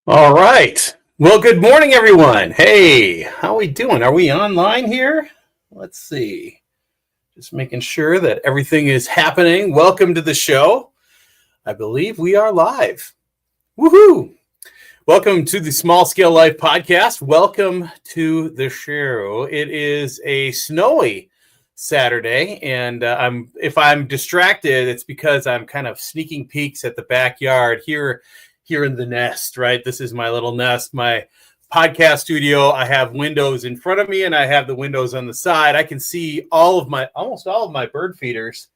All right. Well, good morning, everyone. Hey, how are we doing? Are we online here? Let's see. Just making sure that everything is happening. Welcome to the show. I believe we are live. Woohoo! Welcome to the Small Scale Life podcast. Welcome to the show. It is a snowy Saturday, and if I'm distracted, it's because I'm kind of sneaking peeks at the backyard here in the nest, right? This is my little nest, my podcast studio. I have windows in front of me and I have the windows on the side. I can see almost all of my bird feeders.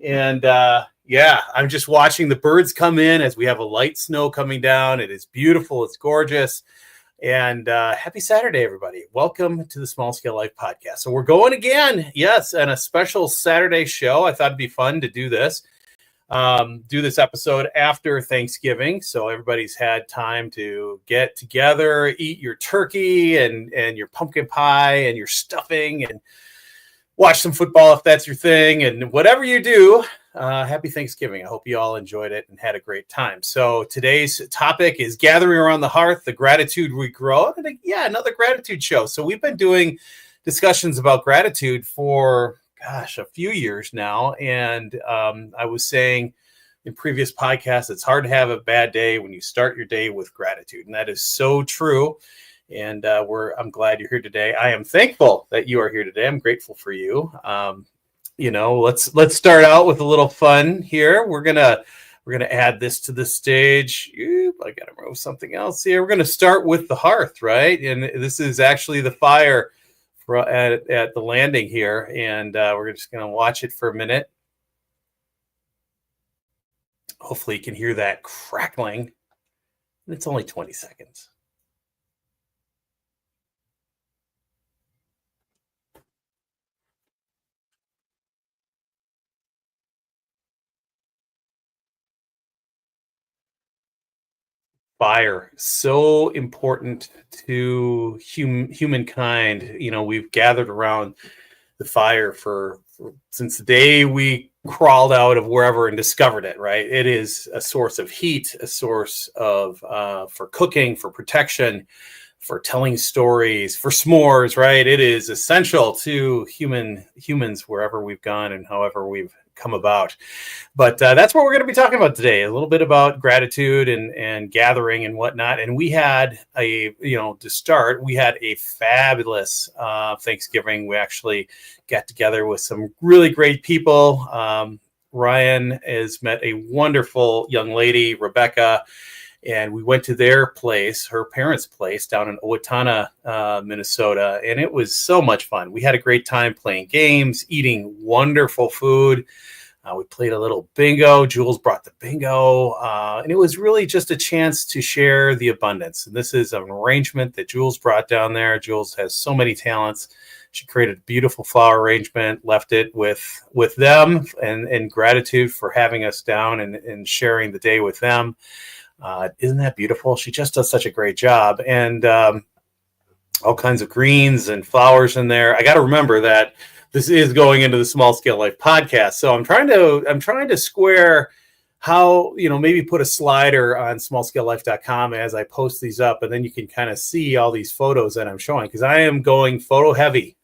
And I'm just watching the birds come in as we have a light snow coming down. It is beautiful. It's gorgeous. And happy Saturday, everybody. Welcome to the Small Scale Life podcast. So we're going again. Yes. And a special Saturday show. I thought it'd be fun to do this episode after Thanksgiving, so everybody's had time to get together, eat your turkey and your pumpkin pie and your stuffing, and watch some football if that's your thing, and whatever you do. Happy Thanksgiving. I hope you all enjoyed it and had a great time. So today's topic is gathering around the hearth, the gratitude we grow. And another gratitude show. So we've been doing discussions about gratitude for a few years now. And I was saying in previous podcasts, it's hard to have a bad day when you start your day with gratitude. And that is so true. And I'm glad you're here today. I am thankful that you are here today. I'm grateful for you. Let's start out with a little fun here. We're gonna add this to the stage. I gotta move something else here. We're gonna start with the hearth, right? And this is actually the fire at the landing here, and we're just going to watch it for a minute. Hopefully you can hear that crackling. It's only 20 seconds. Fire, so important to humankind. We've gathered around the fire since the day we crawled out of wherever and discovered it, right? It is a source of heat, a source of for cooking, for protection, for telling stories, for s'mores, right? It is essential to humans wherever we've gone and however we've come about. But that's what we're going to be talking about today, a little bit about gratitude and gathering and whatnot. And we had to start, we had a fabulous Thanksgiving. We actually got together with some really great people. Ryan has met a wonderful young lady, Rebecca, and we went to their place, her parents' place down in Owatonna, Minnesota. And it was so much fun. We had a great time playing games, eating wonderful food. We played a little bingo. Jules brought the bingo. And it was really just a chance to share the abundance. And this is an arrangement that Jules brought down there. Jules has so many talents. She created a beautiful flower arrangement, left it with them, and gratitude for having us down and sharing the day with them. Isn't that beautiful? She just does such a great job. And all kinds of greens and flowers in there. I got to remember that this is going into the Small Scale Life podcast. So I'm trying to square how, maybe put a slider on smallscalelife.com as I post these up, and then you can kind of see all these photos that I'm showing, because I am going photo heavy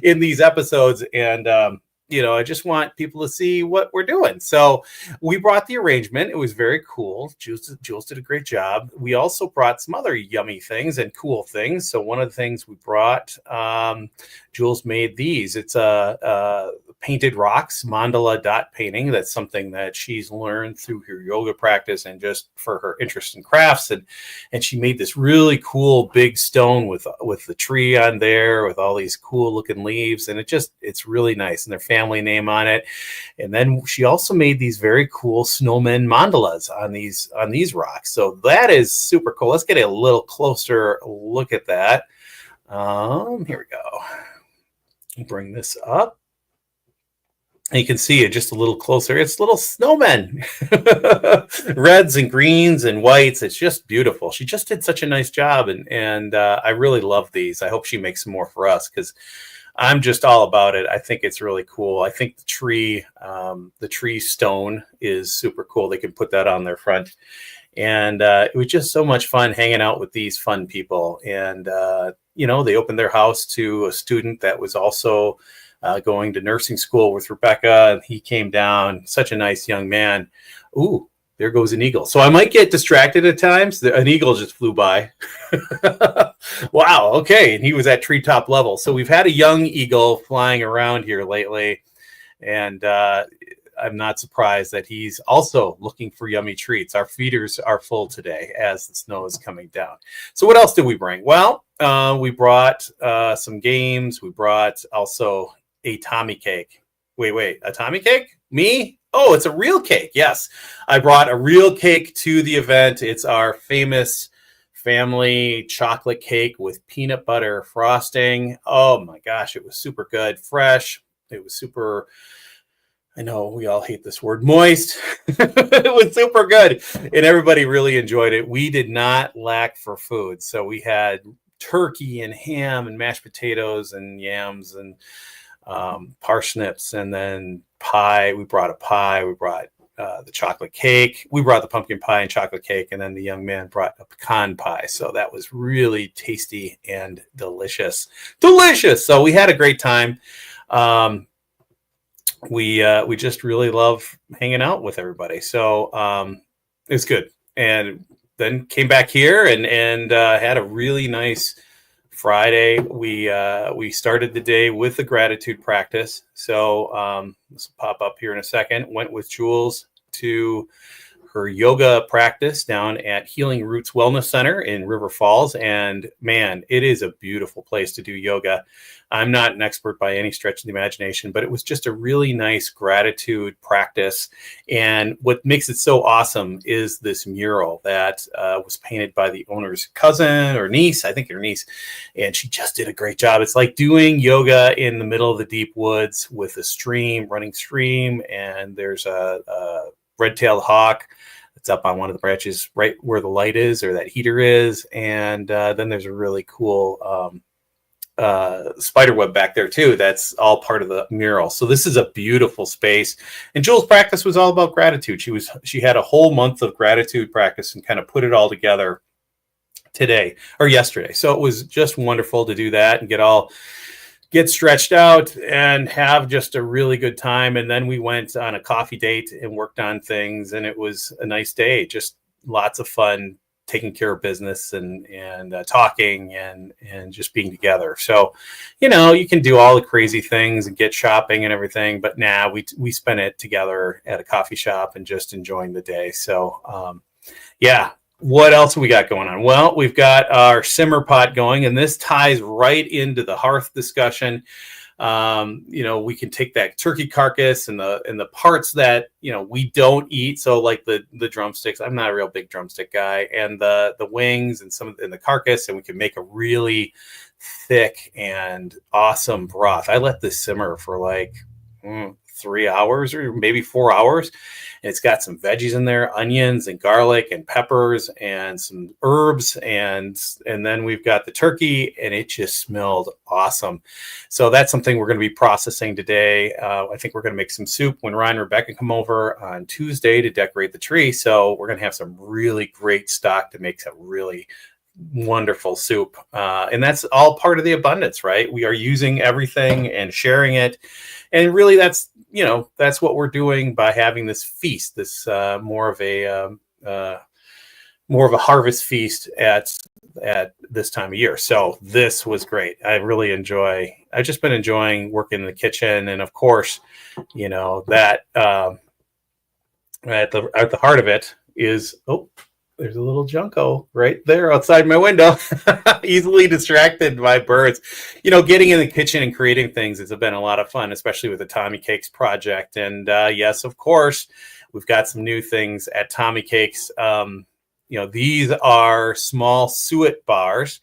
in these episodes. And I just want people to see what we're doing. So we brought the arrangement. It was very cool. Jules did a great job. We also brought some other yummy things and cool things. So one of the things we brought, Jules made these. It's a painted rocks, mandala dot painting. That's something that she's learned through her yoga practice and just for her interest in crafts. And she made this really cool big stone with the tree on there with all these cool looking leaves. And it's really nice. And their family name on it. And then she also made these very cool snowman mandalas on these rocks. So that is super cool. Let's get a little closer look at that. Here we go. Bring this up. And you can see it just a little closer. It's little snowmen, reds and greens and whites. It's just beautiful. She just did such a nice job. And I really love these. I hope she makes some more for us, because I'm just all about it. I think it's really cool. I think the tree stone is super cool. They can put that on their front. And it was just so much fun hanging out with these fun people. And, they opened their house to a student that was also going to nursing school with Rebecca. And he came down, such a nice young man. Ooh, there goes an eagle. So I might get distracted at times. An eagle just flew by. Wow. Okay. And he was at treetop level. So we've had a young eagle flying around here lately. And I'm not surprised that he's also looking for yummy treats. Our feeders are full today as the snow is coming down. So what else did we bring? Well, we brought some games. We brought also a Tommy cake. Wait, a Tommy cake? Me? Oh, it's a real cake. Yes, I brought a real cake to the event. It's our famous family chocolate cake with peanut butter frosting. Oh my gosh, it was super good, fresh. It was super, I know we all hate this word, moist. It was super good. And everybody really enjoyed it. We did not lack for food. So we had turkey and ham and mashed potatoes and yams and parsnips, and then pie. We brought a pie. We brought the chocolate cake. We brought the pumpkin pie and chocolate cake. And then the young man brought a pecan pie. So that was really tasty and delicious. Delicious. So we had a great time. We just really love hanging out with everybody. So it's good. And then came back here and had a really nice Friday. We started the day with the gratitude practice. So this will pop up here in a second. Went with Jules to her yoga practice down at Healing Roots Wellness Center in River Falls. And man, it is a beautiful place to do yoga. I'm not an expert by any stretch of the imagination, but it was just a really nice gratitude practice. And what makes it so awesome is this mural that was painted by the owner's cousin or niece, I think her niece, and she just did a great job. It's like doing yoga in the middle of the deep woods with a running stream, and there's a red-tailed hawk that's up on one of the branches right where the light is or that heater is. And then there's a really cool spider web back there too. That's all part of the mural. So this is a beautiful space. And Jules' practice was all about gratitude. She had a whole month of gratitude practice and kind of put it all together today or yesterday. So it was just wonderful to do that and get stretched out and have just a really good time. And then we went on a coffee date and worked on things. And it was a nice day, just lots of fun, taking care of business and talking and just being together. So, you can do all the crazy things and get shopping and everything, but we spent it together at a coffee shop and just enjoying the day. So, yeah. What else we got going on? Well, we've got our simmer pot going, and this ties right into the hearth discussion. We can take that turkey carcass and the parts that we don't eat. So like the drumsticks, I'm not a real big drumstick guy, and the wings and the carcass, and we can make a really thick and awesome broth. I let this simmer for like 3 hours or maybe 4 hours. And it's got some veggies in there, onions and garlic and peppers and some herbs. And then we've got the turkey, and it just smelled awesome. So that's something we're going to be processing today. I think we're going to make some soup when Ryan and Rebecca come over on Tuesday to decorate the tree. So we're going to have some really great stock to make some really wonderful soup. And that's all part of the abundance, right? We are using everything and sharing it. And really that's what we're doing by having this feast, this more of a harvest feast at this time of year. So this was great. I've just been enjoying working in the kitchen. And of course, that at the heart of it is, there's a little junco right there outside my window, easily distracted by birds. Getting in the kitchen and creating things has been a lot of fun, especially with the Tommy Cakes project. And yes, of course, we've got some new things at Tommy Cakes. These are small suet bars.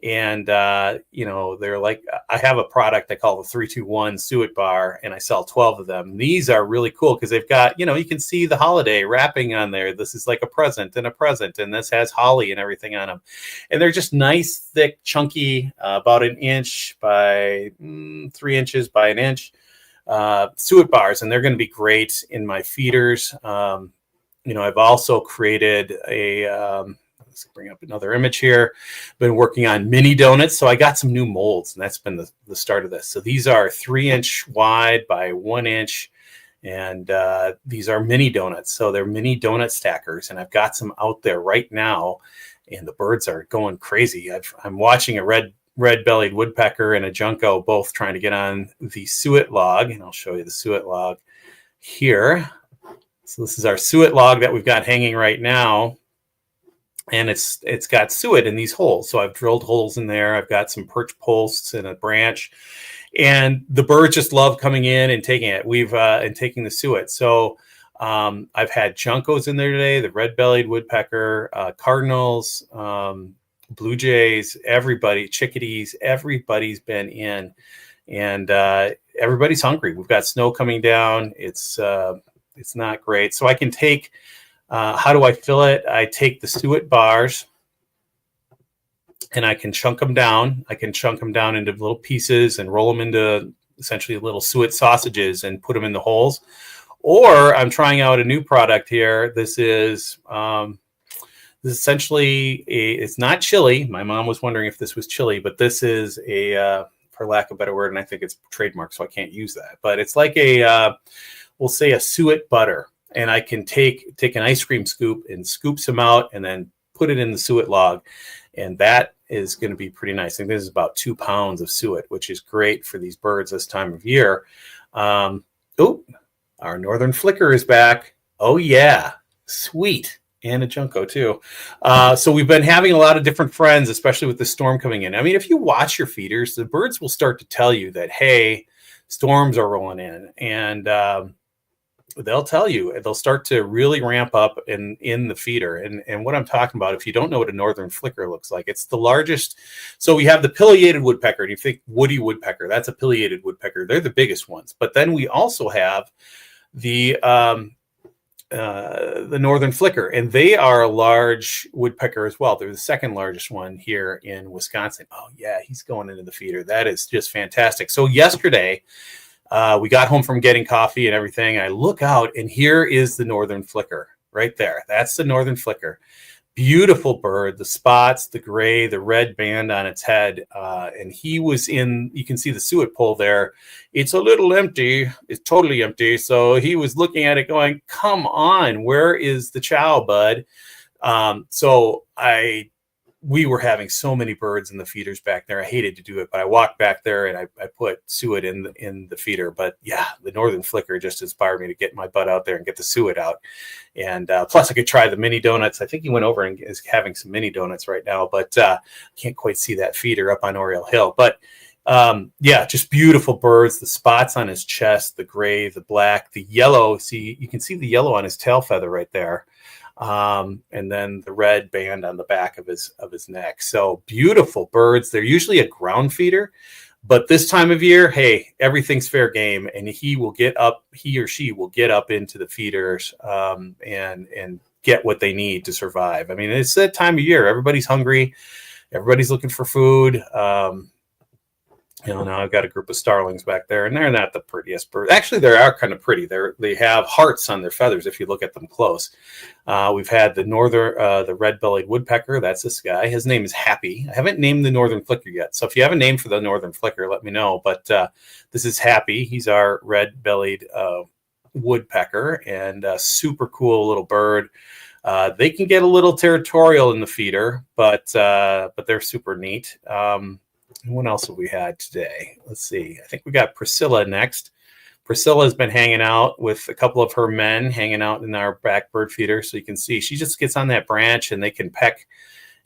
And, they're like, I have a product I call the 3-2-1 suet bar, and I sell 12 of them. These are really cool because they've got, you can see the holiday wrapping on there. This is like a present, and this has holly and everything on them. And they're just nice, thick, chunky, about an inch by 3 inches by an inch suet bars. And they're going to be great in my feeders. I've also created let's bring up another image here. Been working on mini donuts. So I got some new molds, and that's been the start of this. So these are 3-inch wide by 1 inch. And these are mini donuts. So they're mini donut stackers. And I've got some out there right now. And the birds are going crazy. I'm watching a red-bellied woodpecker and a junco both trying to get on the suet log. And I'll show you the suet log here. So this is our suet log that we've got hanging right now. And it's got suet in these holes. So I've drilled holes in there. I've got some perch posts and a branch. And the birds just love coming in and taking it. And taking the suet. So I've had juncos in there today, the red-bellied woodpecker, cardinals, blue jays, everybody, chickadees, everybody's been in, and everybody's hungry. We've got snow coming down. It's not great. So I can take, how do I fill it? I take the suet bars and I can chunk them down. I can chunk them down into little pieces and roll them into essentially little suet sausages and put them in the holes. Or I'm trying out a new product here. This is essentially it's not chili. My mom was wondering if this was chili, but this is for lack of a better word, and I think it's trademarked, so I can't use that. But it's like we'll say a suet butter. And I can take an ice cream scoop and scoop some out and then put it in the suet log. And that is going to be pretty nice. I think this is about 2 pounds of suet, which is great for these birds this time of year. Our northern flicker is back. Oh, yeah. Sweet. And a junco, too. So we've been having a lot of different friends, especially with the storm coming in. I mean, if you watch your feeders, the birds will start to tell you that, hey, storms are rolling in. And they'll tell you, they'll start to really ramp up in the feeder. And what I'm talking about, if you don't know what a northern flicker looks like, it's the largest. So we have the pileated woodpecker, and you think woody woodpecker, that's a pileated woodpecker. They're the biggest ones. But then we also have the northern flicker, and they are a large woodpecker as well. They're the second largest one here in Wisconsin. Oh yeah, he's going into the feeder. That is just fantastic. So yesterday, we got home from getting coffee and everything. I look out, and here is the northern flicker right there. That's the northern flicker. Beautiful bird, the spots, the gray, the red band on its head. And he was in, you can see the suet pole there. It's a little empty. It's totally empty. So he was looking at it going, come on, where is the chow, bud? We were having so many birds in the feeders back there. I hated to do it, but I walked back there and I put suet in the feeder. But yeah, the northern flicker just inspired me to get my butt out there and get the suet out. And plus I could try the mini donuts. I think he went over and is having some mini donuts right now, but can't quite see that feeder up on Oriole Hill. But yeah, just beautiful birds. The spots on his chest, the gray, the black, the yellow. See, you can see the yellow on his tail feather right there. And then the red band on the back of his neck. So beautiful birds. They're usually a ground feeder, but this time of year, hey, everything's fair game, and he or she will get up into the feeders and get what they need to survive. I mean, it's that time of year. Everybody's hungry. Everybody's looking for food. Now I've got a group of starlings back there, and they're not the prettiest birds. Actually, they are kind of pretty. They have hearts on their feathers if you look at them close. We've had the red-bellied woodpecker. That's this guy. His name is Happy. I haven't named the northern flicker yet, so if you have a name for the northern flicker, let me know. But this is Happy. He's our red-bellied woodpecker, and a super cool little bird. They can get a little territorial in the feeder, but they're super neat. What else have we had today? Let's see. I think we got Priscilla next. Priscilla has been hanging out with a couple of her men, hanging out in our back bird feeder. So you can see she just gets on that branch and they can peck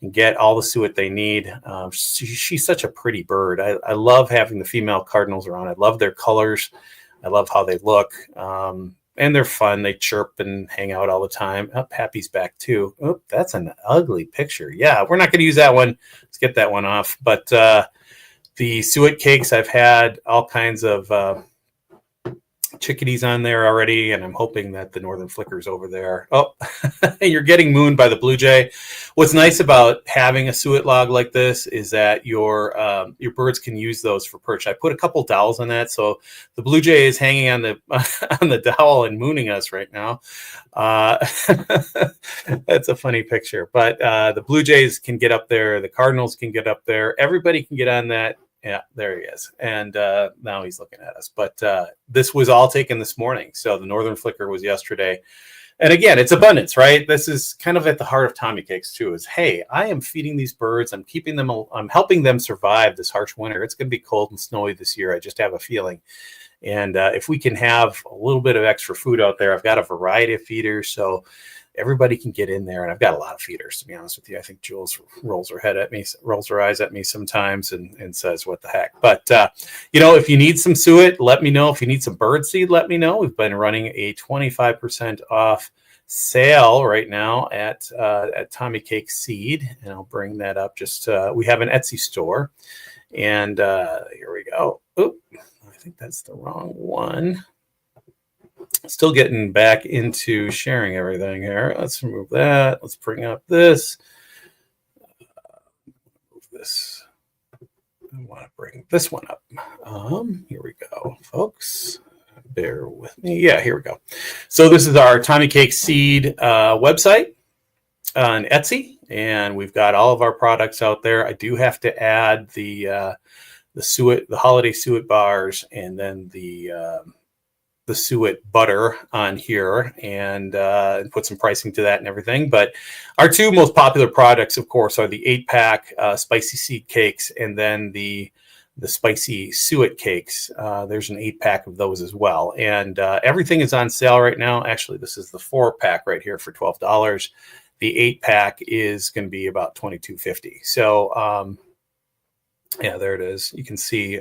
and get all the suet they need. She's such a pretty bird. I love having the female cardinals around. I love their colors. I love how they look. And they're fun. They chirp and hang out all the time. Oh, Happy's back too. Oh, that's an ugly picture. Yeah, we're not going to use that one. Let's get that one off. But the suet cakes, I've had all kinds of chickadees on there already, and I'm hoping that the northern flicker's over there. Oh, you're getting mooned by the blue jay. What's nice about having a suet log like this is that your birds can use those for perch. I put a couple dowels on that, so the blue jay is hanging on the on the dowel and mooning us right now. That's a funny picture, but the blue jays can get up there, the cardinals can get up there, everybody can get on that. Yeah, there he is. And now he's looking at us. But this was all taken this morning. So the northern flicker was yesterday. And again, it's abundance, right? This is kind of at the heart of Tommy Cakes too, is, hey, I am feeding these birds. I'm keeping them, I'm helping them survive this harsh winter. It's going to be cold and snowy this year. I just have a feeling. And if we can have a little bit of extra food out there, I've got a variety of feeders. So everybody can get in there, and I've got a lot of feeders, to be honest with you. I think Jules rolls her eyes at me sometimes and says, what the heck? But, if you need some suet, let me know. If you need some bird seed, let me know. We've been running a 25% off sale right now at Tommy Cake Seed, and I'll bring that up. We have an Etsy store, and here we go. Oh, I think that's the wrong one. Still getting back into sharing everything here. Let's remove that. Let's bring up this. Move this. I want to bring this one up. Here we go, folks. Bear with me. Yeah, here we go. So this is our Tommy Cake Seed website on Etsy, and we've got all of our products out there. I do have to add the suet, the holiday suet bars, and then the suet butter on here, and put some pricing to that and everything. But our two most popular products, of course, are the 8-pack spicy seed cakes, and then the spicy suet cakes. There's an 8-pack of those as well, and everything is on sale right now. Actually, this is the 4-pack right here for $12. The 8-pack is going to be about $22.50. So yeah, there it is. You can see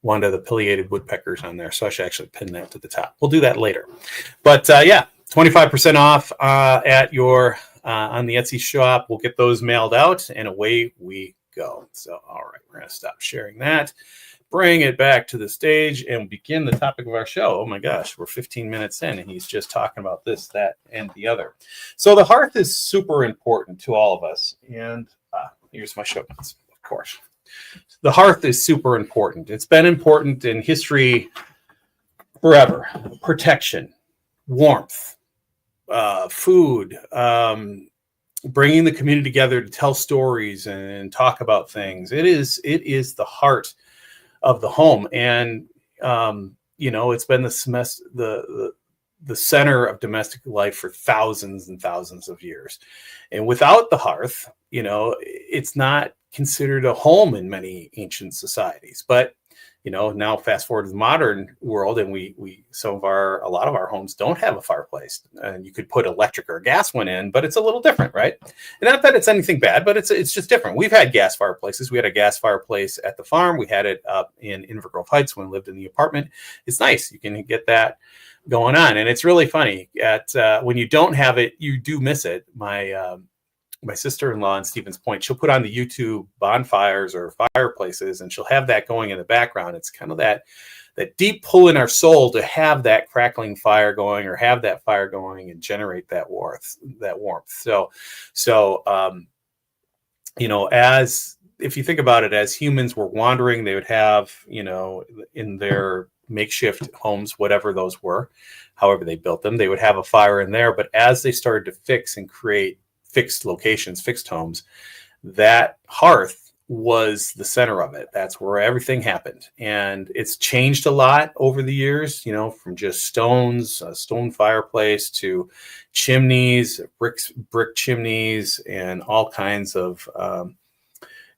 Wanda, the pileated woodpeckers on there. So I should actually pin that to the top. We'll do that later. But yeah, 25% off at your on the Etsy shop. We'll get those mailed out, and away we go. So, all right, we're going to stop sharing that, bring it back to the stage, and begin the topic of our show. Oh my gosh, we're 15 minutes in, and he's just talking about this, that, and the other. So the hearth is super important to all of us. And here's my show notes, of course. The hearth is super important. It's been important in history forever. Protection, warmth, food, bringing the community together to tell stories and talk about things. It is the heart of the home, and it's been the center of domestic life for thousands and thousands of years. And without the hearth, it's not considered a home in many ancient societies. But now fast forward to the modern world, and a lot of our homes don't have a fireplace, and you could put electric or gas one in, but it's a little different, right? And not that it's anything bad, but it's just different. We've had gas fireplaces. We had a gas fireplace at the farm. We had it up in Inver Grove Heights when we lived in the apartment. It's nice. You can get that going on, and it's really funny. When you don't have it, you do miss it. My sister-in-law in Stevens Point, she'll put on the YouTube bonfires or fireplaces, and she'll have that going in the background. It's kind of that deep pull in our soul to have that crackling fire going, or have that fire going and generate that warmth. So as if you think about it, as humans were wandering, they would have, in their makeshift homes, whatever those were, however they built them, they would have a fire in there. But as they started to fix and create fixed locations, fixed homes, that hearth was the center of it. That's where everything happened. And it's changed a lot over the years, from just stones, a stone fireplace, to chimneys, brick chimneys, and all kinds of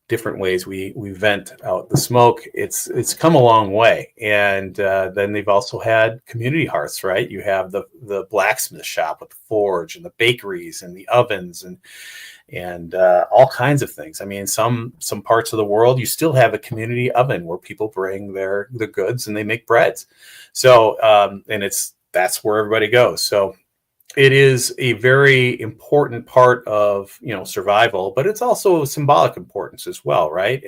different ways we vent out the smoke. It's come a long way. And then they've also had community hearths, right? You have the blacksmith shop with the forge, and the bakeries, and the ovens, and all kinds of things. I mean, some parts of the world, you still have a community oven where people bring their goods and they make breads. So and that's where everybody goes. So it is a very important part of survival, but it's also symbolic importance as well, right?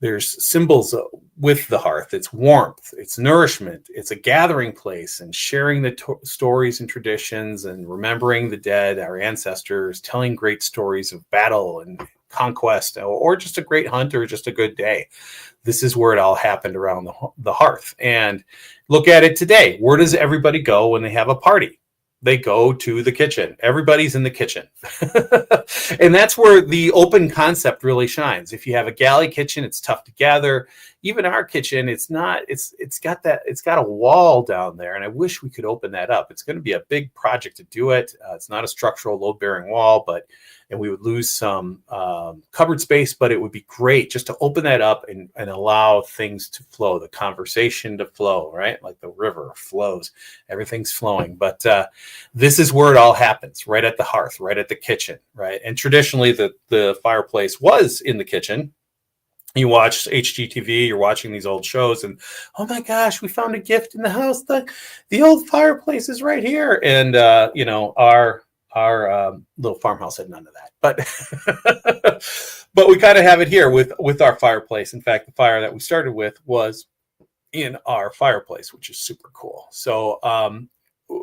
There's symbols with the hearth. It's warmth, it's nourishment, it's a gathering place, and sharing the stories and traditions and remembering the dead, our ancestors, telling great stories of battle and conquest, or just a great hunt or just a good day. This is where it all happened, around the hearth. And look at it today. Where does everybody go when they have a party? They go to the kitchen. Everybody's in the kitchen. And that's where the open concept really shines. If you have a galley kitchen, it's tough to gather. Even our kitchen, it's got a wall down there, and I wish we could open that up. It's going to be a big project to do it. It's not a structural load-bearing wall, and we would lose some cupboard space, but it would be great just to open that up and allow things to flow, the conversation to flow, right? Like the river flows, everything's flowing. But this is where it all happens, right at the hearth, right at the kitchen, right? And traditionally, the fireplace was in the kitchen. You watch HGTV, you're watching these old shows, and oh my gosh, we found a gift in the house. The old fireplace is right here. And our little farmhouse had none of that, but we kind of have it here with our fireplace. In fact, the fire that we started with was in our fireplace, which is super cool. So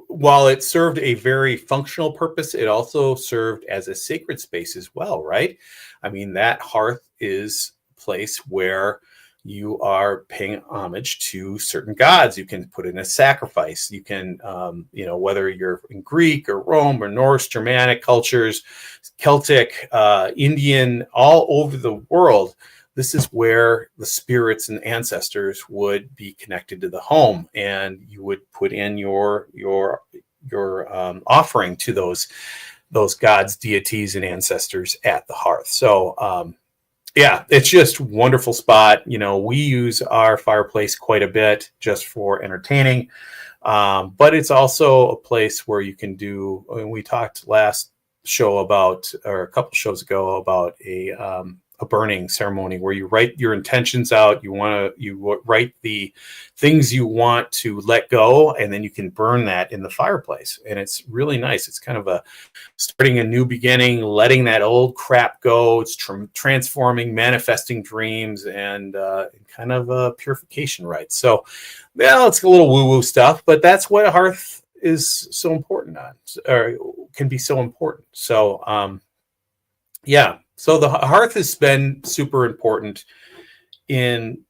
while it served a very functional purpose, it also served as a sacred space as well, right? I mean, that hearth is a place where you are paying homage to certain gods. You can put in a sacrifice. You can, whether you're in Greek or Rome or Norse, Germanic cultures, Celtic, Indian, all over the world, this is where the spirits and ancestors would be connected to the home, and you would put in your offering to those gods, deities, and ancestors at the hearth. So, yeah, it's just a wonderful spot. We use our fireplace quite a bit just for entertaining, but it's also a place where you can do. I mean, we talked last show or a couple shows ago about a burning ceremony where you write your intentions out. You write the things you want to let go, and then you can burn that in the fireplace. And it's really nice. It's kind of starting a new beginning, letting that old crap go. It's transforming, manifesting dreams, and kind of a purification rite. So, it's a little woo-woo stuff, but that's what a hearth is so important on, or can be so important. So, yeah. So the hearth has been super important in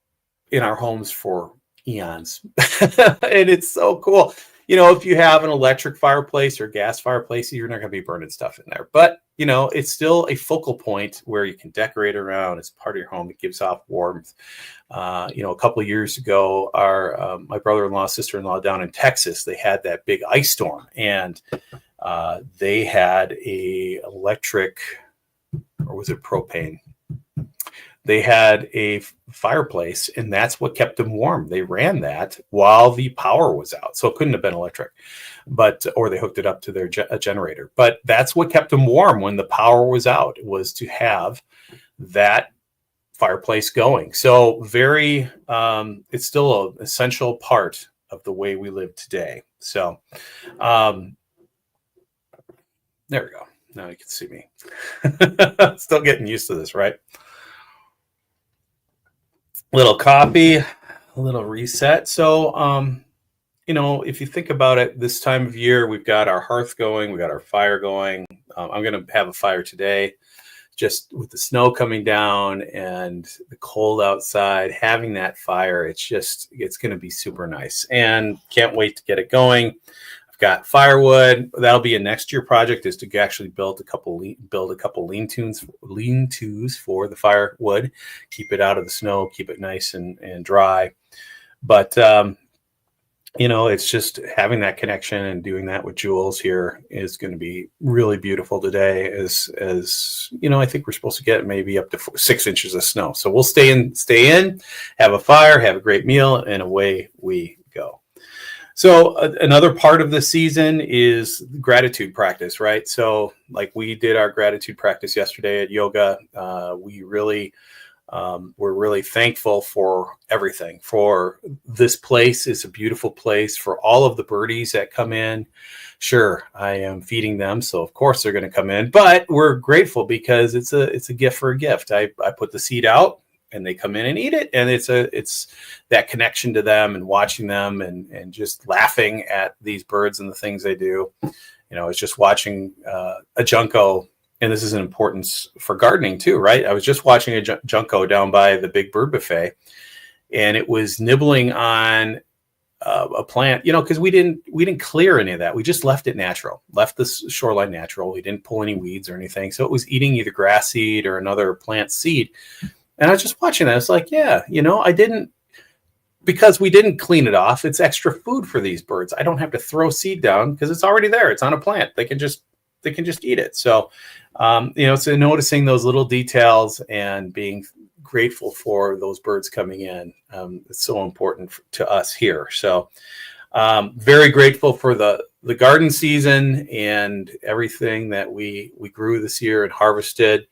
our homes for eons. And it's so cool. If you have an electric fireplace or gas fireplace, you're not going to be burning stuff in there. But, it's still a focal point where you can decorate around. It's part of your home. It gives off warmth. A couple of years ago, my brother-in-law, sister-in-law down in Texas, they had that big ice storm, and they had a electric, or was it propane? They had a fireplace, and that's what kept them warm. They ran that while the power was out. So it couldn't have been electric, or they hooked it up to their generator. But that's what kept them warm when the power was out, was to have that fireplace going. So it's still an essential part of the way we live today. So there we go. Now you can see me. Still getting used to this, right? Little coffee, a little reset. So, if you think about it, this time of year, we've got our hearth going, we got our fire going. I'm going to have a fire today, just with the snow coming down and the cold outside. Having that fire, it's going to be super nice, and can't wait to get it going. Got firewood. That'll be a next year project, is to actually build a couple lean-tos for the firewood, keep it out of the snow, keep it nice and dry. But it's just having that connection and doing that with Jules here is going to be really beautiful today. As I think we're supposed to get maybe up to 6 inches of snow. So we'll stay in, have a fire, have a great meal, and away we go. So another part of the season is gratitude practice, right? So like we did our gratitude practice yesterday at yoga. We're really thankful for everything. For this place is a beautiful place. For all of the birdies that come in. Sure, I am feeding them, so of course they're going to come in. But we're grateful because it's a gift for a gift. I put the seed out, and they come in and eat it. And it's that connection to them and watching them and just laughing at these birds and the things they do. It's just watching a junco, and this is an importance for gardening too, right? I was just watching a junco down by the big bird buffet, and it was nibbling on a plant, because we didn't clear any of that. We just left it natural, left the shoreline natural. We didn't pull any weeds or anything. So it was eating either grass seed or another plant seed. And I was just watching that. It's like, because we didn't clean it off. It's extra food for these birds. I don't have to throw seed down because it's already there. It's on a plant. They can just eat it. So, so noticing those little details and being grateful for those birds coming in. It's so important to us here. So very grateful for the garden season and everything that we grew this year and harvested.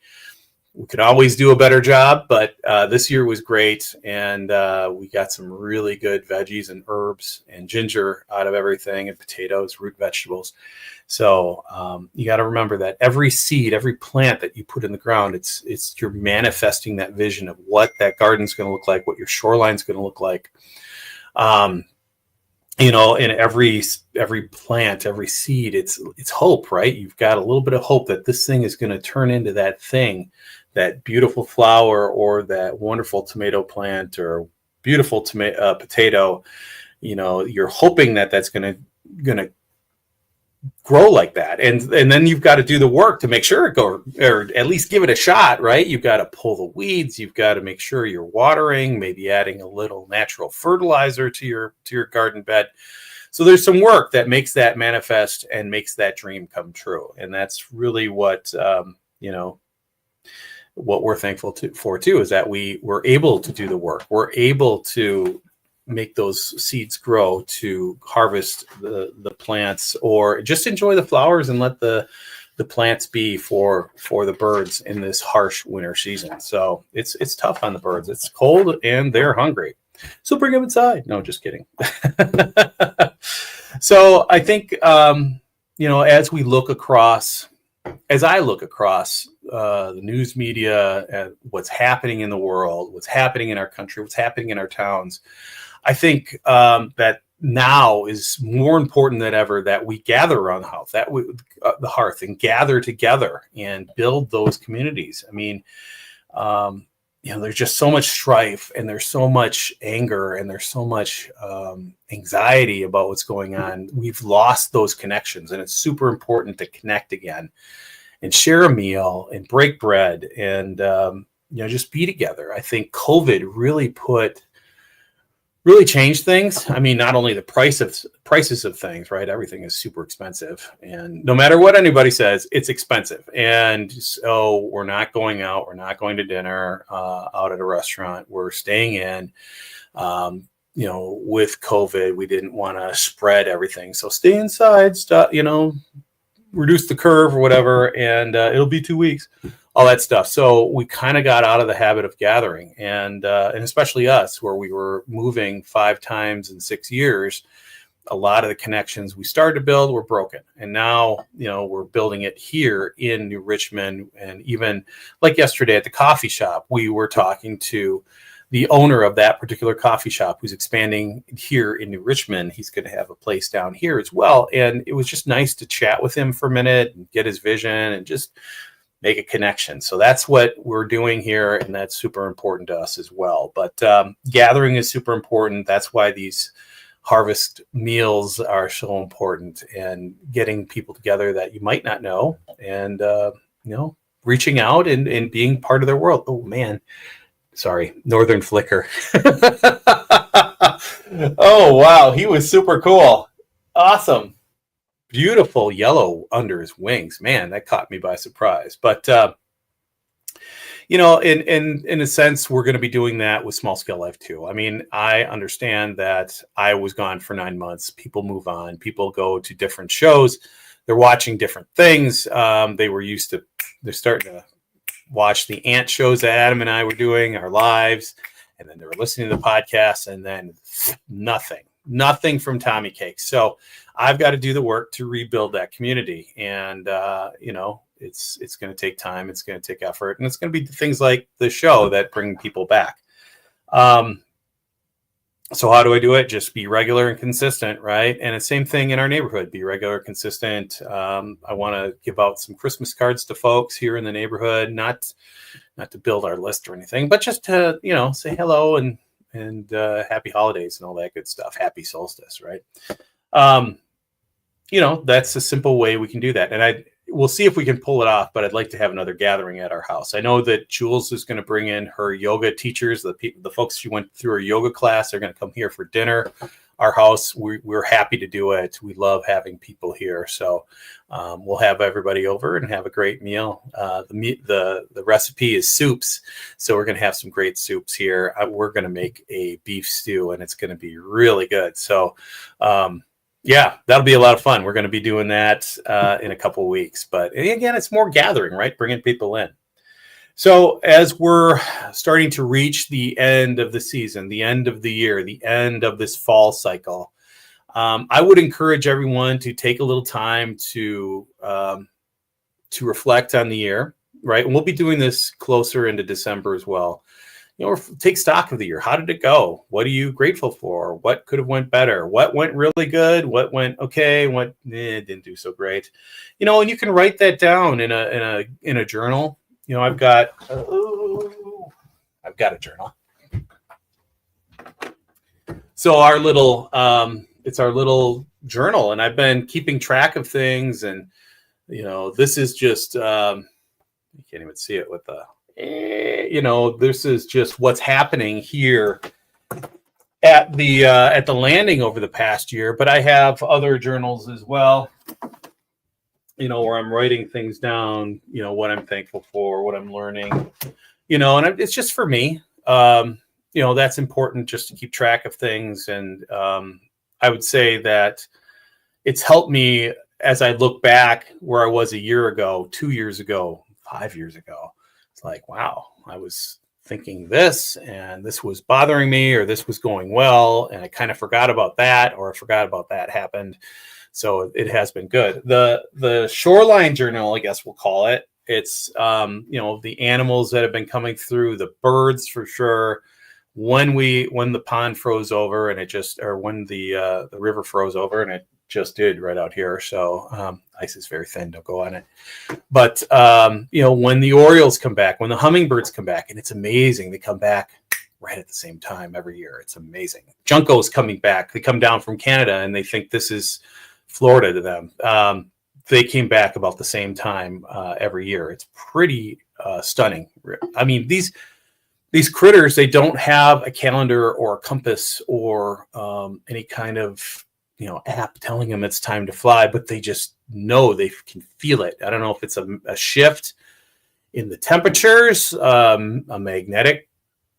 We could always do a better job, but this year was great. And we got some really good veggies and herbs and ginger out of everything, and potatoes, root vegetables. So you got to remember that every seed, every plant that you put in the ground, you're manifesting that vision of what that garden's going to look like, what your shoreline's going to look like. And every plant, every seed, it's hope, right? You've got a little bit of hope that this thing is going to turn into that thing, that beautiful flower or that wonderful tomato plant or beautiful potato. You're hoping that that's going to grow like that, and then you've got to do the work to make sure it goes, or at least give it a shot, right? You've got to pull the weeds, you've got to make sure you're watering, maybe adding a little natural fertilizer to your garden bed. So there's some work that makes that manifest and makes that dream come true, and that's really what what we're thankful for too, is that we were able to do the work. We're able to make those seeds grow, to harvest the plants, or just enjoy the flowers and let the plants be for the birds in this harsh winter season. So it's tough on the birds. It's cold and they're hungry. So bring them inside. No, just kidding. So I think, as I look across the news media and what's happening in the world, what's happening in our country, what's happening in our towns, I think that now is more important than ever that we gather around the hearth and gather together and build those communities. I mean, there's just so much strife, and there's so much anger, and there's so much anxiety about what's going on. We've lost those connections, and it's super important to connect again and share a meal and break bread and just be together. I think COVID really changed things. I mean, not only the prices of things, right? Everything is super expensive, and no matter what anybody says, it's expensive. And so we're not going out. We're not going to dinner out at a restaurant. We're staying in. With COVID, we didn't want to spread everything. So stay inside, reduce the curve or whatever, and it'll be 2 weeks. All that stuff. So we kind of got out of the habit of gathering, and especially us, where we were moving 5 times in 6 years. A lot of the connections we started to build were broken, and now we're building it here in New Richmond. And even like yesterday at the coffee shop, we were talking to the owner of that particular coffee shop, who's expanding here in New Richmond. He's going to have a place down here as well, and it was just nice to chat with him for a minute and get his vision and just make a connection. So that's what we're doing here, and that's super important to us as well. But gathering is super important. That's why these harvest meals are so important, and getting people together that you might not know, and reaching out and being part of their world. Oh man, sorry, Northern Flicker. Oh wow, he was super cool. Awesome. Beautiful yellow under his wings. Man, that caught me by surprise. But in a sense, we're going to be doing that with Small Scale Life too. I mean, I understand that I was gone for 9 months. People move on. People go to different shows. They're watching different things. They're starting to watch the ant shows that Adam and I were doing, our lives, and then they were listening to the podcast, and then nothing from Tommy Cakes. So I've got to do the work to rebuild that community. And, it's going to take time. It's going to take effort, and it's going to be things like the show that bring people back. So how do I do it? Just be regular and consistent, right? And the same thing in our neighborhood, be regular, consistent. I want to give out some Christmas cards to folks here in the neighborhood, not to build our list or anything, but just to, say hello and happy holidays and all that good stuff. Happy solstice, right? That's a simple way we can do that. And we'll see if we can pull it off, but I'd like to have another gathering at our house. I know that Jules is going to bring in her yoga teachers, the folks she went through her yoga class. They're going to come here for dinner. Our house, we're happy to do it. We love having people here. So we'll have everybody over and have a great meal. The recipe is soups. So we're going to have some great soups here. We're going to make a beef stew, and it's going to be really good. So, yeah, that'll be a lot of fun. We're going to be doing that in a couple of weeks. But again, it's more gathering, right? Bringing people in. So as we're starting to reach the end of the season, the end of the year, the end of this fall cycle, I would encourage everyone to take a little time to reflect on the year, right? And we'll be doing this closer into December as well. Take stock of the year. How did it go? What are you grateful for? What could have went better? What went really good? What went okay? What didn't do so great? And you can write that down in a journal. I've got a journal. So our little it's our little journal, and I've been keeping track of things, and this is just you can't even see it with the. This is just what's happening here at the landing over the past year. But I have other journals as well, where I'm writing things down, what I'm thankful for, what I'm learning, and it's just for me. That's important, just to keep track of things. And I would say that it's helped me as I look back where I was a year ago, 2 years ago, 5 years ago. Like, wow, I was thinking this and this was bothering me, or this was going well, and I kind of forgot about that, or I forgot about that happened. So it has been good. The shoreline journal, I guess we'll call it. It's the animals that have been coming through, the birds for sure. When the pond froze over and when the river froze over, and it just did right out here. So ice is very thin, don't go on it. But when the orioles come back, when the hummingbirds come back, and it's amazing, they come back right at the same time every year. It's amazing. Juncos coming back, they come down from Canada and they think this is Florida to them. They came back about the same time every year. It's pretty stunning. I mean, these critters, they don't have a calendar or a compass or any kind of app telling them it's time to fly, but they just know, they can feel it. I don't know if it's a shift in the temperatures, a magnetic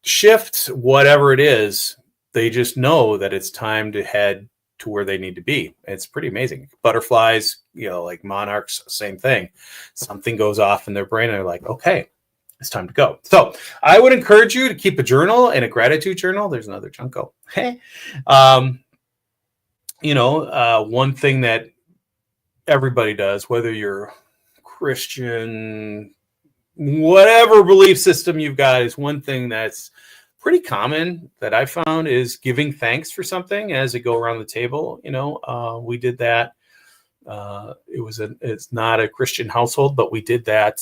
shift, whatever it is, they just know that it's time to head to where they need to be. It's pretty amazing. Butterflies, like monarchs, same thing. Something goes off in their brain and they're like, okay, it's time to go. So I would encourage you to keep a journal and a gratitude journal. There's another Junko. One thing that everybody does, whether you're Christian, whatever belief system you've got, is one thing that's pretty common that I found is giving thanks for something as they go around the table. We did that. It's not a Christian household, but we did that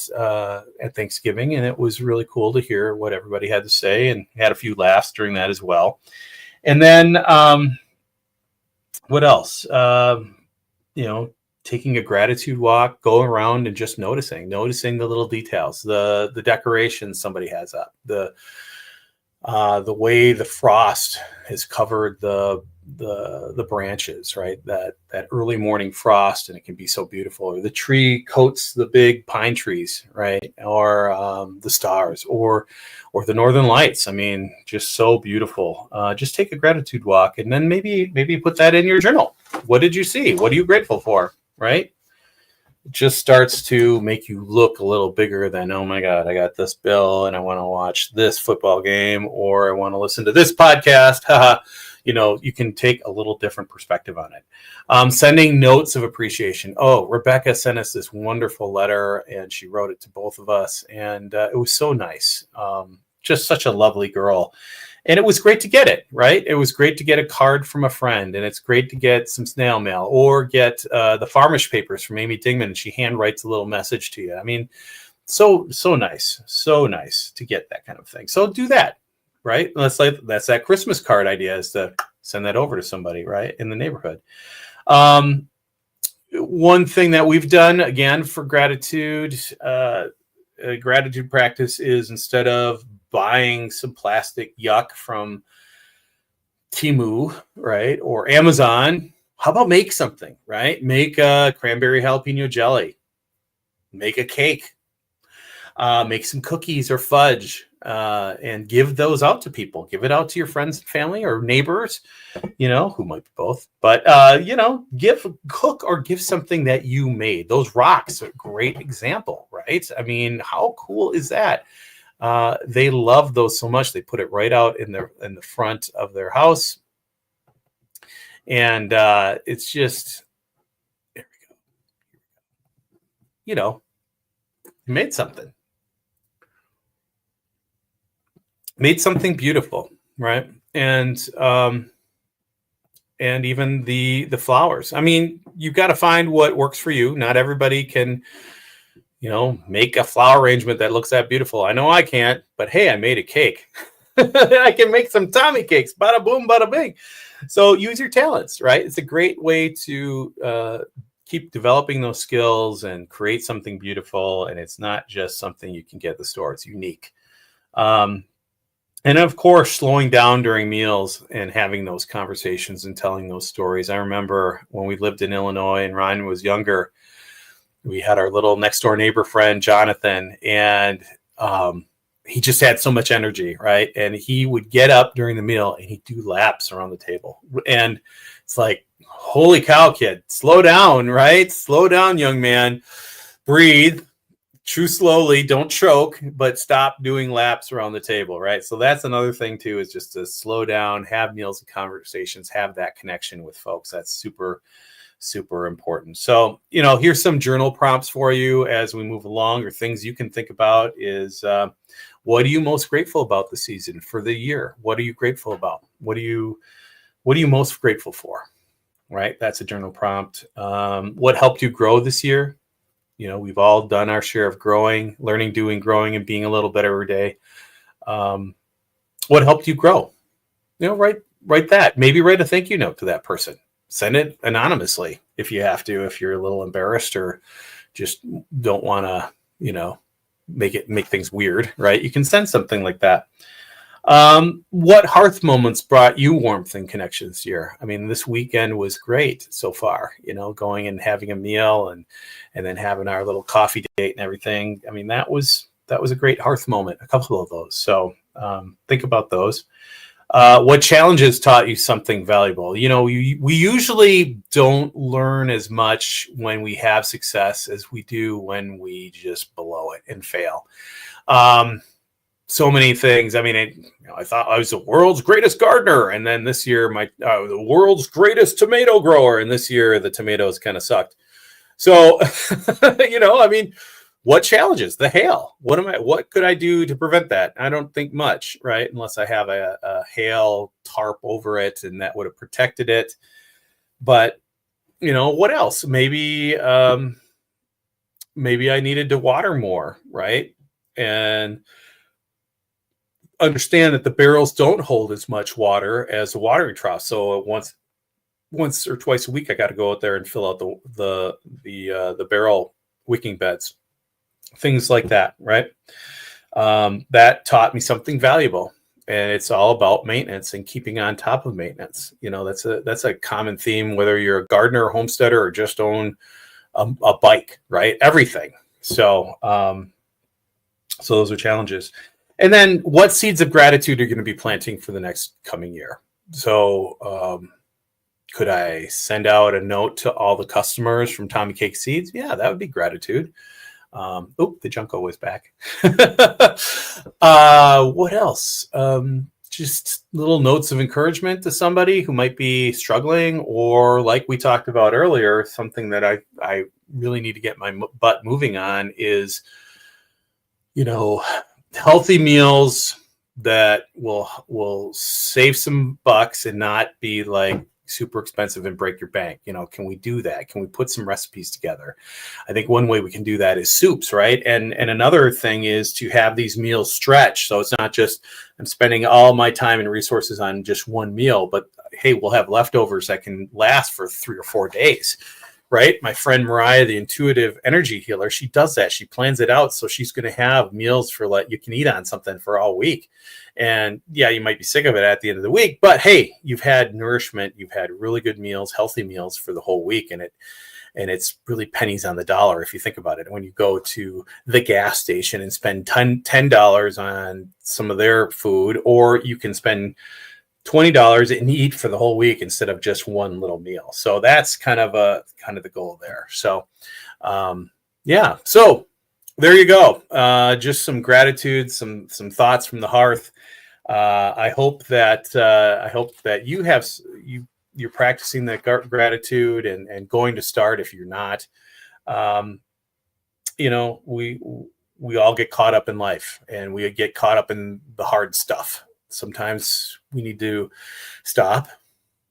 at Thanksgiving, and it was really cool to hear what everybody had to say, and had a few laughs during that as well. And then what else? Taking a gratitude walk, going around and just noticing the little details, the decorations somebody has up, the way the frost has covered the branches, right? That early morning frost, and it can be so beautiful. Or the tree coats the big pine trees, right? Or the stars, or the northern lights. I mean, just so beautiful. Just take a gratitude walk, and then maybe put that in your journal. What did you see? What are you grateful for? Right? It just starts to make you look a little bigger than, oh my God, I got this bill and I want to watch this football game, or I want to listen to this podcast. you can take a little different perspective on it. Sending notes of appreciation. Oh, Rebecca sent us this wonderful letter, and she wrote it to both of us, and it was so nice. Just such a lovely girl. And it was great to get it, right? It was great to get a card from a friend, and it's great to get some snail mail or get the Farmish papers from Amy Dingman, and she handwrites a little message to you. I mean, so nice to get that kind of thing. So do that, right? That's that Christmas card idea, is to send that over to somebody, right, in the neighborhood. One thing that we've done, again, for gratitude practice is, instead of buying some plastic yuck from Temu, right, or Amazon, how about make something, right? Make a cranberry jalapeno jelly, make a cake, make some cookies or fudge, and give those out to people. Give it out to your friends and family or neighbors, who might be both. But, cook or give something that you made. Those rocks are a great example, right? I mean, how cool is that? They love those so much. They put it right out in the front of their house. And it's just, there we go. You made something. Made something beautiful, right? And even the flowers. I mean, you've got to find what works for you. Not everybody can, make a flower arrangement that looks that beautiful. I know I can't, but hey, I made a cake. I can make some Tommy cakes. Bada boom, bada bing. So use your talents, right? It's a great way to keep developing those skills and create something beautiful. And it's not just something you can get at the store. It's unique. And of course, slowing down during meals and having those conversations and telling those stories. I remember when we lived in Illinois and Ryan was younger, we had our little next door neighbor friend, Jonathan, and he just had so much energy, right? And he would get up during the meal and he'd do laps around the table. And it's like, holy cow, kid, slow down, right? Slow down, young man. Breathe. Chew slowly, don't choke, but stop doing laps around the table, right? So that's another thing too, is just to slow down, have meals and conversations, have that connection with folks. That's super, super important. So, here's some journal prompts for you as we move along, or things you can think about is, what are you most grateful about this season, for the year? What are you grateful about? What are you most grateful for, right? That's a journal prompt. What helped you grow this year? We've all done our share of growing, learning, doing, growing, and being a little better every day. What helped you grow? Write that. Maybe write a thank you note to that person. Send it anonymously if you have to, if you're a little embarrassed or just don't want to, make things weird, right? You can send something like that. What Hearth moments brought you warmth and connection this year? I mean, this weekend was great so far, going and having a meal and then having our little coffee date and everything. I mean, that was a great Hearth moment, a couple of those. So think about those. What challenges taught you something valuable? We usually don't learn as much when we have success as we do when we just blow it and fail. So many things. I mean, I thought I was the world's greatest gardener, and then this year, the world's greatest tomato grower, and this year the tomatoes kind of sucked. So, I mean, what challenges? The hail. What could I do to prevent that? I don't think much, right? Unless I have a hail tarp over it, and that would have protected it. But what else? Maybe I needed to water more, right? And understand that the barrels don't hold as much water as the watering trough. So once or twice a week, I got to go out there and fill out the barrel wicking beds, things like that, right? That taught me something valuable, and it's all about maintenance and keeping on top of maintenance. That's a common theme, whether you're a gardener, or homesteader, or just own a bike, right? Everything. So those are challenges. And then what seeds of gratitude are you going to be planting for the next coming year? So could I send out a note to all the customers from Tommy Cake Seeds? Yeah, that would be gratitude. The Junko was back. What else? just little notes of encouragement to somebody who might be struggling, or like we talked about earlier, something that I really need to get my butt moving on is, healthy meals that will save some bucks and not be like super expensive and break your bank. Can we do that? Can we put some recipes together? I think one way we can do that is soups, right? And another thing is to have these meals stretch. So it's not just I'm spending all my time and resources on just one meal, but hey, we'll have leftovers that can last for 3 or 4 days. Right? My friend Mariah, the intuitive energy healer, she does that. She plans it out. So she's going to have meals for you can eat on something for all week. And yeah, you might be sick of it at the end of the week, but hey, you've had nourishment, you've had really good meals, healthy meals for the whole week. And it's really pennies on the dollar if you think about it. When you go to the gas station and spend $10 on some of their food, or you can spend $20 and eat for the whole week instead of just one little meal. So that's kind of the goal there. So, yeah. So there you go. Just some gratitude, some thoughts from the hearth. I hope that you're practicing that gratitude and going to start if you're not. We all get caught up in life, and we get caught up in the hard stuff. Sometimes we need to stop,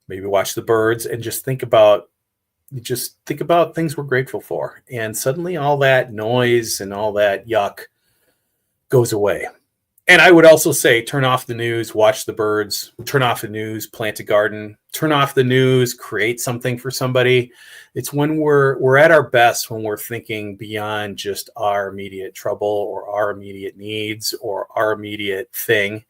maybe watch the birds, and just think about things we're grateful for. And suddenly all that noise and all that yuck goes away. And I would also say, turn off the news, watch the birds, turn off the news, plant a garden, turn off the news, create something for somebody. It's when we're at our best, when we're thinking beyond just our immediate trouble or our immediate needs or our immediate thing.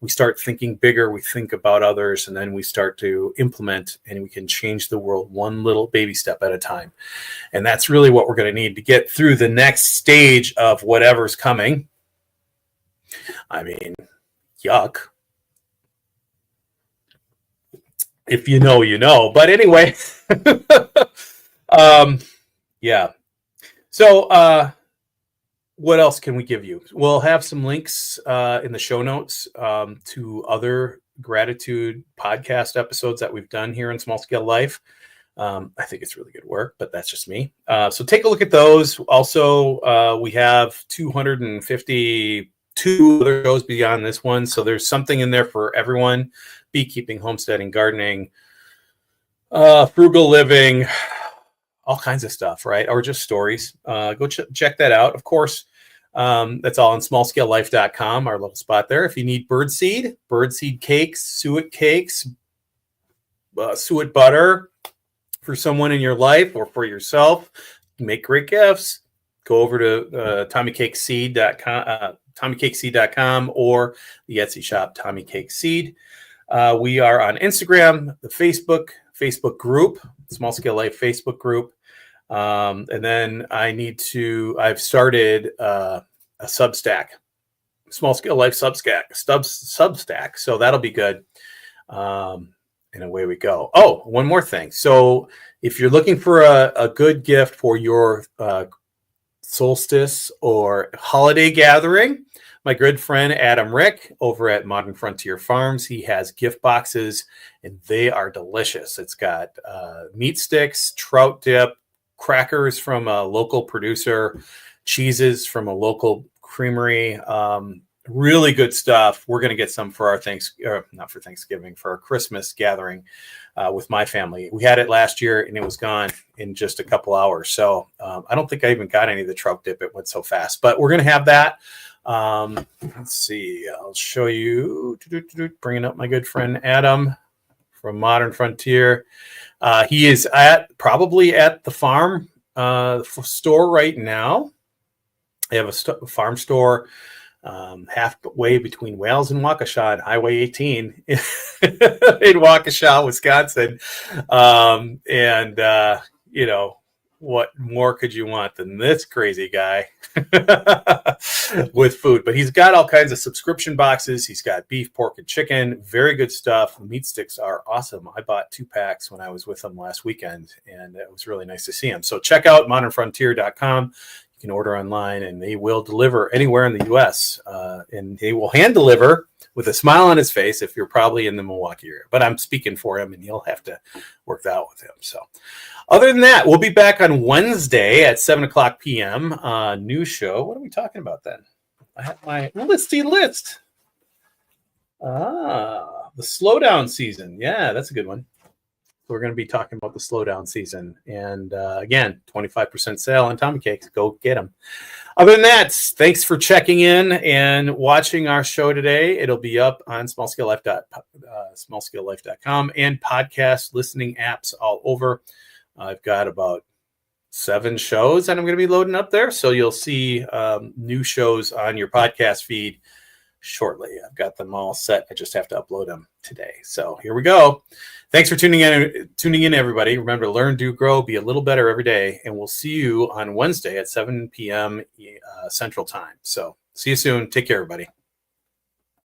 We start thinking bigger, we think about others, and then we start to implement, and we can change the world one little baby step at a time. And that's really what we're going to need to get through the next stage of whatever's coming. I mean, yuck. If you know, you know. But anyway, yeah. So what else can we give you? We'll have some links in the show notes to other gratitude podcast episodes that we've done here in Small Scale Life. I think it's really good work, but that's just me. So take a look at those. Also, we have 252 other shows beyond this one. So there's something in there for everyone. Beekeeping, homesteading, gardening, frugal living, all kinds of stuff, right? Or just stories. Go check that out. Of course, that's all on smallscalelife.com, our little spot there. If you need birdseed cakes, suet cakes, suet butter for someone in your life or for yourself, make great gifts. Go over to TommyCakeSeed.com or the Etsy shop, Tommy Cake Seed. We are on Instagram, the Facebook group, Small Scale Life Facebook group. And then I've started a Substack, Small Scale Life Substack. So that'll be good. And away we go. Oh, one more thing. So if you're looking for a good gift for your solstice or holiday gathering, my good friend Adam Rick over at Modern Frontier Farms, he has gift boxes and they are delicious. It's got meat sticks, trout dip, crackers from a local producer, cheeses from a local creamery. Really good stuff. We're going to get some for our for our Christmas gathering with my family. We had it last year and it was gone in just a couple hours. So I don't think I even got any of the trout dip. It went so fast, but we're going to have that. Let's see. I'll show you. Bringing up my good friend Adam from Modern Frontier. He is probably at the farm store right now. They have a farm store halfway between Wales and Waukesha on Highway 18 in Waukesha, Wisconsin. What more could you want than this crazy guy with food? But he's got all kinds of subscription boxes. He's got beef, pork, and chicken. Very good stuff. The meat sticks are awesome. I bought 2 packs when I was with him last weekend, and it was really nice to see him. So check out modernfrontier.com. You can order online, and they will deliver anywhere in the U.S. And they will hand deliver with a smile on his face if you're probably in the Milwaukee area. But I'm speaking for him, and you'll have to work that out with him. So other than that, we'll be back on Wednesday at 7 o'clock p.m. New show. What are we talking about then? I have my listy list. The slowdown season. Yeah, that's a good one. We're going to be talking about the slowdown season. And again, 25% sale on Tommy Cakes. Go get them. Other than that, thanks for checking in and watching our show today. It'll be up on smallscalelife.com and podcast listening apps all over. I've got about 7 shows that I'm going to be loading up there. So you'll see new shows on your podcast feed shortly. I've got them all set. I just have to upload them today. So here we go. Thanks for tuning in, everybody. Remember to learn, do, grow, be a little better every day. And we'll see you on Wednesday at 7 p.m. Central Time. So see you soon. Take care, everybody.